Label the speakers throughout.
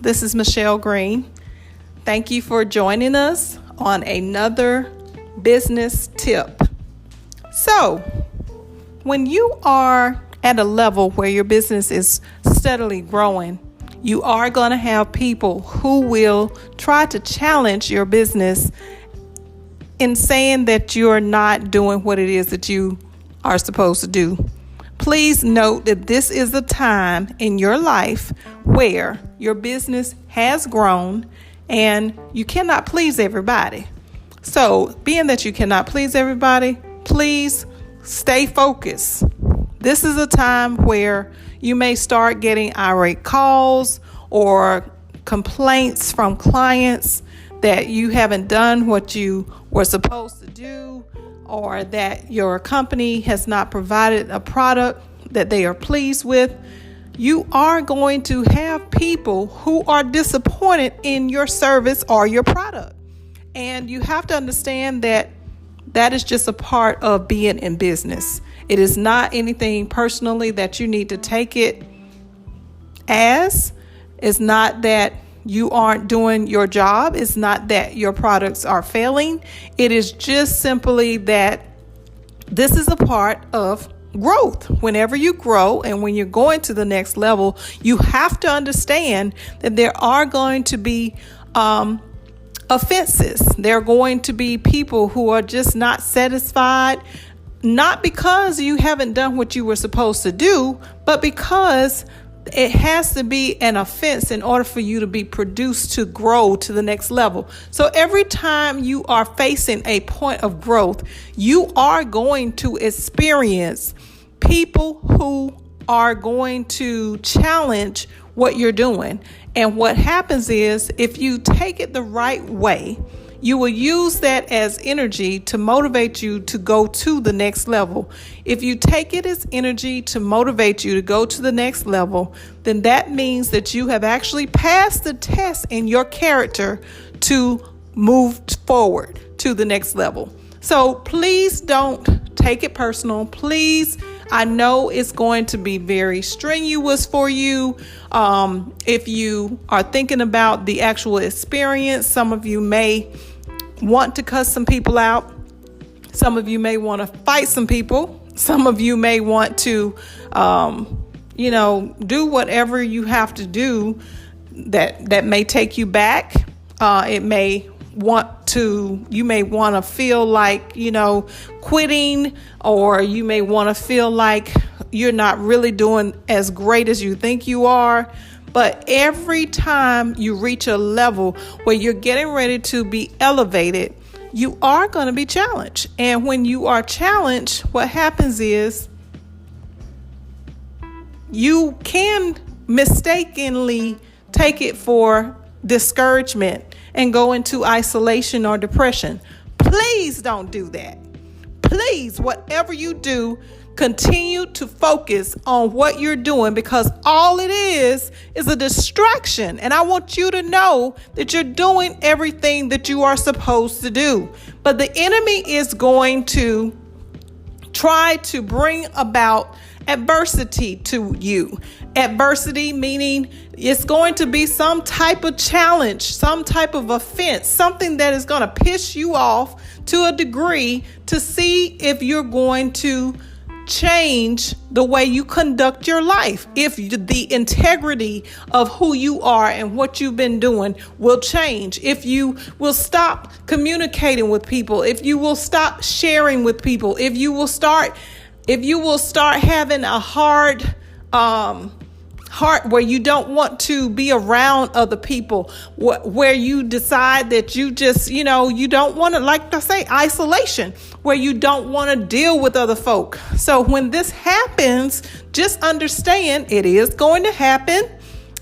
Speaker 1: This is Michelle Green. Thank you for joining us on another business tip. So, when you are at a level where your business is steadily growing, you are going to have people who will try to challenge your business in saying that you're not doing what it is that you are supposed to do. Please note that this is a time in your life where your business has grown and you cannot please everybody. So, being that you cannot please everybody, please stay focused. This is a time where you may start getting irate calls or complaints from clients that you haven't done what you were supposed to do, or that your company has not provided a product that they are pleased with. You are going to have people who are disappointed in your service or your product. And you have to understand that that is just a part of being in business. It is not anything personally that you need to take it as. It's not that you aren't doing your job. It's not that your products are failing. It is just simply that this is a part of growth. Whenever you grow and when you're going to the next level, you have to understand that there are going to be offenses. There are going to be people who are just not satisfied, not because you haven't done what you were supposed to do, but because it has to be an offense in order for you to be produced to grow to the next level. So every time you are facing a point of growth, you are going to experience people who are going to challenge what you're doing. And what happens is, if you take it the right way, you will use that as energy to motivate you to go to the next level. If you take it as energy to motivate you to go to the next level, then that means that you have actually passed the test in your character to move forward to the next level. So please don't take it personal. Please, I know it's going to be very strenuous for you. If you are thinking about the actual experience, some of you may want to cuss some people out. Some of you may want to fight some people. Some of you may want to, do whatever you have to do that may take you back. You may want to feel like, quitting, or you may want to feel like you're not really doing as great as you think you are. But every time you reach a level where you're getting ready to be elevated, you are going to be challenged. And when you are challenged, what happens is you can mistakenly take it for discouragement and go into isolation or depression. Please don't do that. Please, whatever you do, continue to focus on what you're doing, because all it is a distraction. And I want you to know that you're doing everything that you are supposed to do. But the enemy is going to try to bring about adversity to you. Adversity meaning it's going to be some type of challenge, some type of offense, something that is going to piss you off to a degree to see if you're going to change the way you conduct your life. If the integrity of who you are and what you've been doing will change. If you will stop communicating with people, if you will stop sharing with people, if you will start having a hard heart where you don't want to be around other people, where you decide that you just, you don't want to, like I say, isolation, where you don't want to deal with other folk. So when this happens, just understand it is going to happen.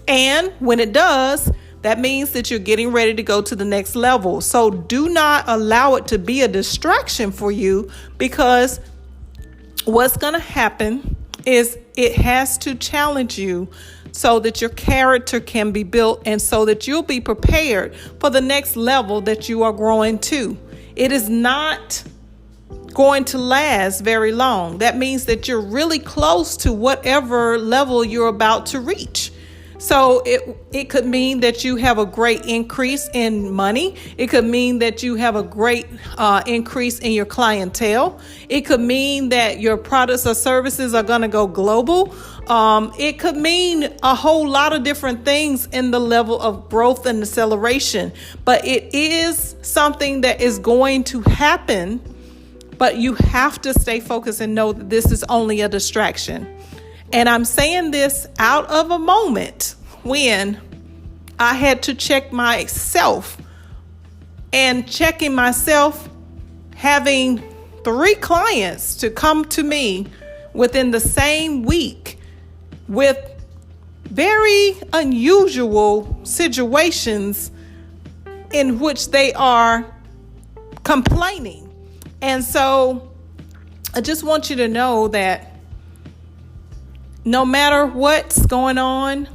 Speaker 1: And when it does, that means that you're getting ready to go to the next level. So do not allow it to be a distraction for you, because what's going to happen is it has to challenge you so that your character can be built and so that you'll be prepared for the next level that you are growing to. It is not going to last very long. That means that you're really close to whatever level you're about to reach. So it could mean that you have a great increase in money. It could mean that you have a great increase in your clientele. It could mean that your products or services are going to go global. It could mean a whole lot of different things in the level of growth and acceleration. But it is something that is going to happen. But you have to stay focused and know that this is only a distraction. And I'm saying this out of a moment when I had to check myself, and checking myself, having 3 clients to come to me within the same week with very unusual situations in which they are complaining. And so I just want you to know that no matter what's going on,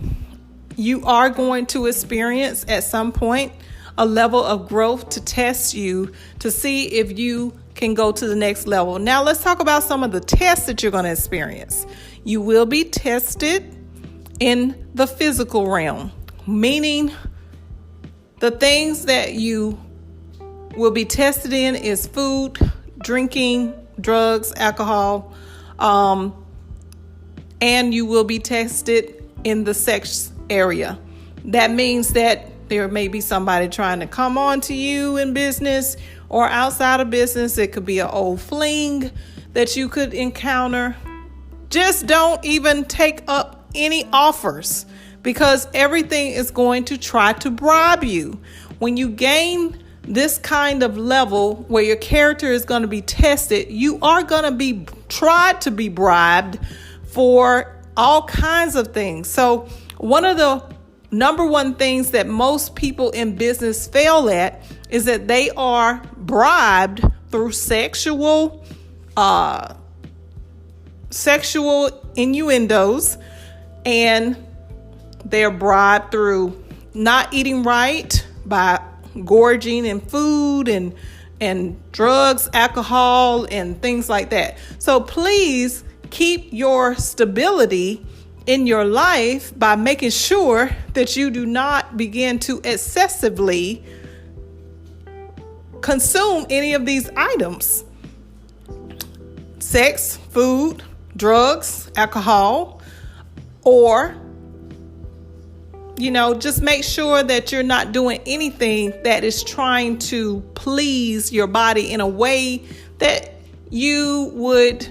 Speaker 1: you are going to experience at some point a level of growth to test you to see if you can go to the next level. Now, let's talk about some of the tests that you're going to experience. You will be tested in the physical realm, meaning the things that you will be tested in is food, drinking, drugs, alcohol, and you will be tested in the sex area. That means that there may be somebody trying to come on to you in business or outside of business. It could be an old fling that you could encounter. Just don't even take up any offers, because everything is going to try to bribe you. When you gain this kind of level where your character is going to be tested, you are going to be tried to be bribed for all kinds of things. So one of the number one things that most people in business fail at is that they are bribed through sexual innuendos, and they're bribed through not eating right, by gorging in food and drugs, alcohol, and things like that. So please keep your stability in your life by making sure that you do not begin to excessively consume any of these items. Sex, food, drugs, alcohol, or just make sure that you're not doing anything that is trying to please your body in a way that you would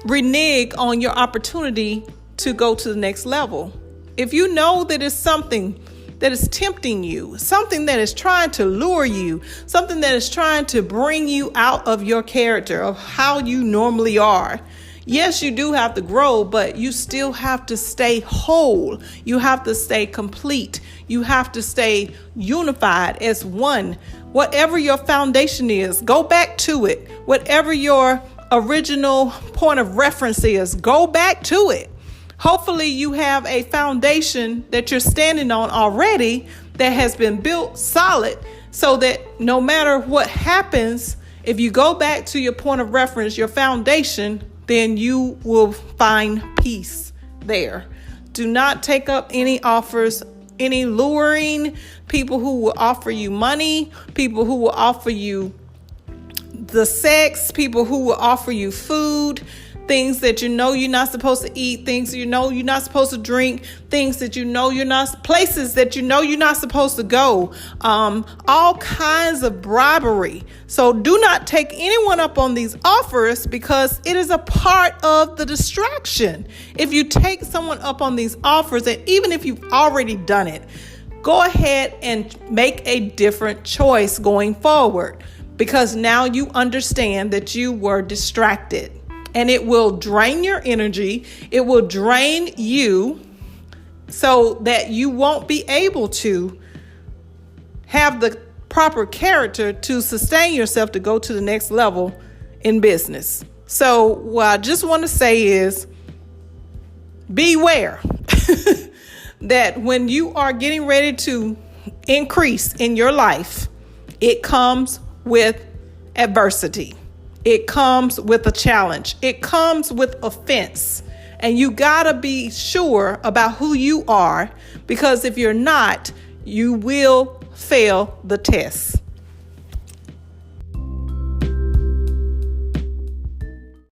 Speaker 1: renege on your opportunity to go to the next level. If you know that it's something that is tempting you, something that is trying to lure you, something that is trying to bring you out of your character, of how you normally are, yes, you do have to grow, but you still have to stay whole. You have to stay complete. You have to stay unified as one. Whatever your foundation is, go back to it. Whatever your original point of reference is, go back to it. Hopefully you have a foundation that you're standing on already that has been built solid, so that no matter what happens, if you go back to your point of reference, your foundation, then you will find peace there. Do not take up any offers, any luring people who will offer you money, people who will offer you the sex, people who will offer you food, things that you're not supposed to eat, things you're not supposed to drink, things that places that you're not supposed to go, all kinds of bribery. So do not take anyone up on these offers, because it is a part of the distraction. If you take someone up on these offers, and even if you've already done it, go ahead and make a different choice going forward, because now you understand that you were distracted. And it will drain your energy. It will drain you, so that you won't be able to have the proper character to sustain yourself to go to the next level in business. So what I just want to say is, beware that when you are getting ready to increase in your life, it comes with adversity. It comes with a challenge. It comes with offense. And you gotta be sure about who you are, because if you're not, you will fail the test.